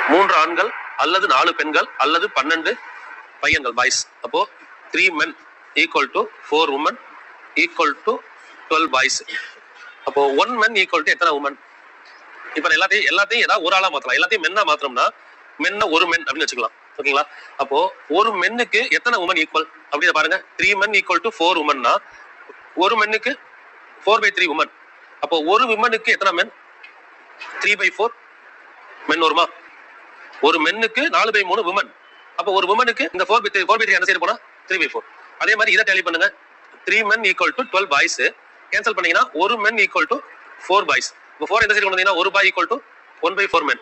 3 ஆண்கள் அல்லது 4 பெண்கள் அல்லது 12 பையன்கள் பாய்ஸ். அப்போ 3 men equal to 4 women equal to 12 boys. அப்போ 1 men equal to எத்தனை women? இப்ப எல்லாத்தையும் ஏதாவது ஒரு ஆளா மாத்தலாம். எல்லாத்தையும் மென்னா மாத்திரம்னா மென்ன ஒரு மென் அப்படின்னு வச்சுக்கலாம். ஓகேங்களா? அப்போ ஒரு மென்னுக்கு எத்தனை உமன் ஈக்குவல் அப்படின்னு பாருங்க. 3 men equal to 4 womenனா ஒரு மென்னுக்கு 4/3 உமன். அப்போ ஒரு விமனுக்கு எத்தனை மென்? 3/4 மென் வருமா? ஒரு மென்னுக்கு 4/3 விமன். அப்போ ஒரு விமனுக்கு இந்த 4/3 என்ன சைடு போனா 3/4. அதே மாதிரி இதை டேலி பண்ணுங்க. 3 men equal to 12 boys cancel பண்ணீங்கன்னா ஒரு men equal to 4 boys. இப்போ 4 இந்த சைடு கொண்டு வந்தீங்கன்னா ஒரு பாய் equal to 1/4 men.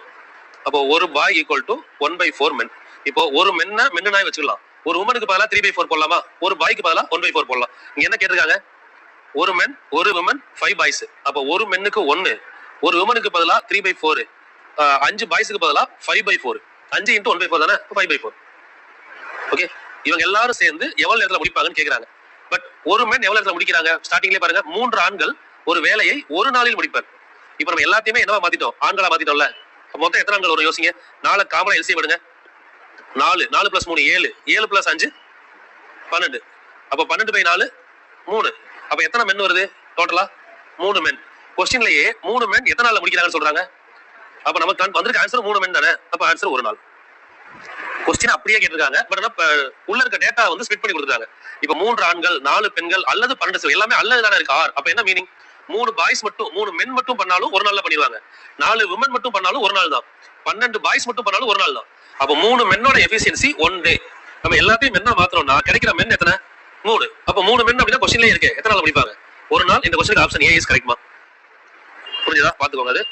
அப்போ ஒரு பாய் equal to 1/4 men. இப்போ ஒரு மென்னா வச்சுக்கலாம். ஒரு உமனுக்கு பதிலா 3/4 போடலாமா? ஒரு பாய்க்கு பதிலா 1/4 போடலாம். இங்க என்ன கேட்டிருக்காங்க? ஒரு men ஒரு விமன் 5 boys. அப்போ ஒரு மென்னுக்கு 1, ஒரு விமனுக்கு பதிலா 3/4, 5 பாய்ஸ்க்கு பதிலா 5/4. 5 into 1/4 தானே? 5/4. ஓகே, இவங்க எல்லாரும் சேர்ந்து எவ்வளவு நேரத்துல முடிப்பாங்கன்னு கேக்குறாங்க. பட் ஒரு மென் எவ்வளவு நேரத்துல முடிக்கிறாங்க? ஸ்டார்டிங்லயே பாருங்க, 3 ஆண்கள் ஒரு வேலையை ஒரு நாளில் முடிப்பர். இப்ப நம்ம எல்லாத்தையுமே என்னவா மாத்திட்டோம்? ஆண்களா மாத்திட்டோம்ல. மொத்தம் எத்தனை ஆண்கள் வரும் யோசிங்க. 4 காமனா எல்சிஎம் எடுங்க. 4 + 3 7, 7 + 5 12. அப்ப 12/4 3. அப்ப எத்தனை மென் வருது டோட்டலா? 3 மென். क्वेश्चनலயே 3 மென் எத்தனை நாள்ல முடிக்கிறாங்கன்னு சொல்றாங்க. அப்ப நமக்கு வந்திருக்க ஆன்சர் 3 மென் தானே. அப்ப ஆன்சர் ஒரு நாள். क्वेश्चन அப்படியே கேட்டிருக்காங்க. பட் ஆனா உள்ள இருக்க டேட்டா வந்து ஸ்ப்ளிட் பண்ணி கொடுத்துட்டாங்க. இப்ப 3 ஆண்கள் 4 பெண்கள் அல்லது 12 எல்லாமே அல்லது தானே இருக்கு. ஆர் அப்ப என்ன மீனிங்? 3 பாய்ஸ் மட்டும் 3 மென் மட்டும் பண்ணாலும் ஒரு நாள்ல பண்ணிடுவாங்க. 4 விமன் மட்டும் பண்ணாலும் ஒரு நாள் தான். 12 பாய்ஸ் மட்டும் பண்ணாலும் ஒரு நாள் தான். அப்ப 3 மென்னோட எஃபிஷியன்சி 1 டே. நம்ம எல்லாத்தையும் மென்னா மாத்திரம்னா கிடைக்கிற மென் எத்தனை? 3. அப்ப 3 மென் அப்படின்னா क्वेश्चनலயே இருக்கு. எத்தனை நாள் முடிப்பாங்க? ஒரு நாள். இந்த क्वेश्चனுக்கு ஆப்ஷன் ஏ இஸ் கரெக்ட்மா? புரியுதா? பாத்துக்கோங்க அது.